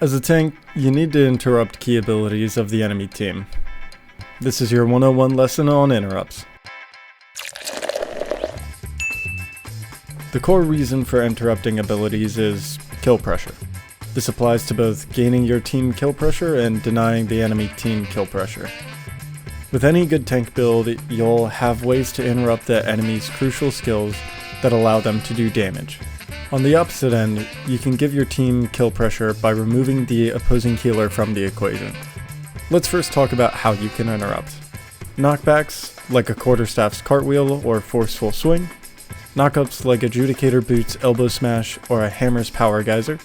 As a tank, you need to interrupt key abilities of the enemy team. This is your 101 lesson on interrupts. The core reason for interrupting abilities is kill pressure. This applies to both gaining your team kill pressure and denying the enemy team kill pressure. With any good tank build, you'll have ways to interrupt the enemy's crucial skills that allow them to do damage. On the opposite end, you can give your team kill pressure by removing the opposing healer from the equation. Let's first talk about how you can interrupt. Knockbacks, like a quarterstaff's cartwheel or forceful swing. Knockups like Adjudicator Boot's elbow smash or a hammer's power geyser.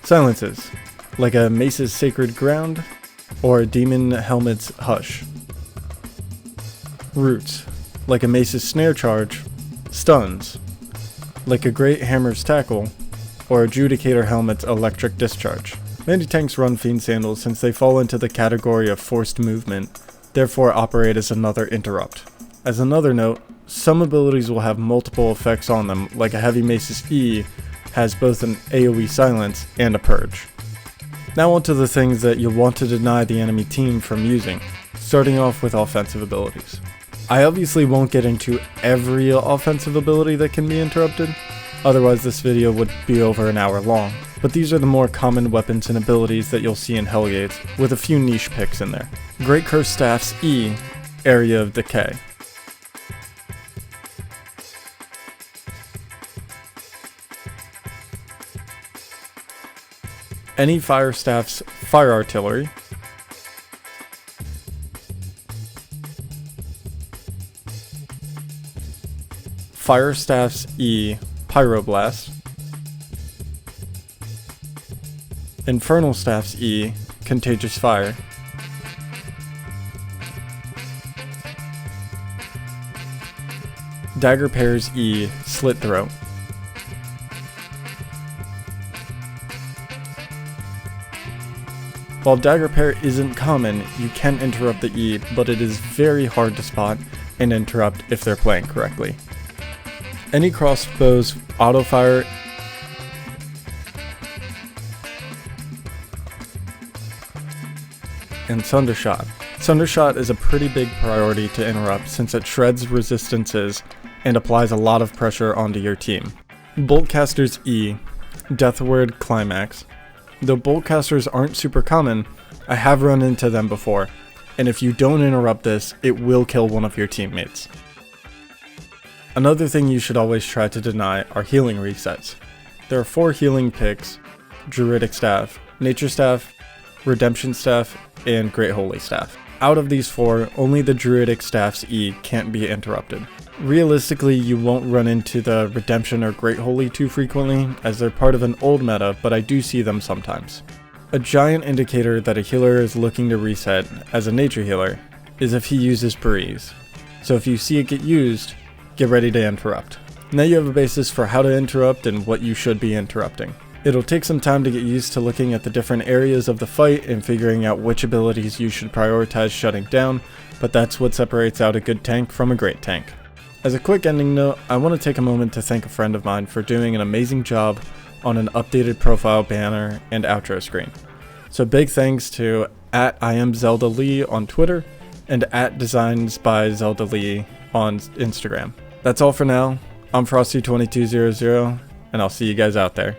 Silences, like a mace's sacred ground or a demon helmet's hush. Roots, like a mace's snare charge. Stuns, like a great hammer's tackle or Adjudicator helmet's electric discharge. Many tanks run Fiend Sandals since they fall into the category of forced movement, therefore operate as another interrupt. As another note, some abilities will have multiple effects on them, like a Heavy Mace's E has both an AoE silence and a purge. Now onto the things that you'll want to deny the enemy team from using, starting off with offensive abilities. I obviously won't get into every offensive ability that can be interrupted, otherwise this video would be over an hour long, but these are the more common weapons and abilities that you'll see in Hellgates, with a few niche picks in there. Great Curse Staff's E, Area of Decay. Any Fire Staff's Fire Artillery. Fire Staff's E, Pyroblast. Infernal Staff's E, Contagious Fire. Dagger Pair's E, Slit Throat. While Dagger Pair isn't common, you can interrupt the E, but it is very hard to spot and interrupt if they're playing correctly. Any crossbow's auto-fire and Sundershot. Sundershot is a pretty big priority to interrupt since it shreds resistances and applies a lot of pressure onto your team. Boltcaster's E, Deathward Climax. Though Boltcasters aren't super common, I have run into them before, and if you don't interrupt this, it will kill one of your teammates. Another thing you should always try to deny are healing resets. There are 4 healing picks: Druidic Staff, Nature Staff, Redemption Staff, and Great Holy Staff. Out of these 4, only the Druidic Staff's E can't be interrupted. Realistically, you won't run into the Redemption or Great Holy too frequently, as they're part of an old meta, but I do see them sometimes. A giant indicator that a healer is looking to reset, as a nature healer, is if he uses Breeze. So if you see it get used, get ready to interrupt. Now you have a basis for how to interrupt and what you should be interrupting. It'll take some time to get used to looking at the different areas of the fight and figuring out which abilities you should prioritize shutting down, but that's what separates out a good tank from a great tank. As a quick ending note, I want to take a moment to thank a friend of mine for doing an amazing job on an updated profile banner and outro screen. So big thanks to @IamZeldaLee on Twitter and @DesignsByZeldaLee on Instagram. That's all for now. I'm Frosty2200, and I'll see you guys out there.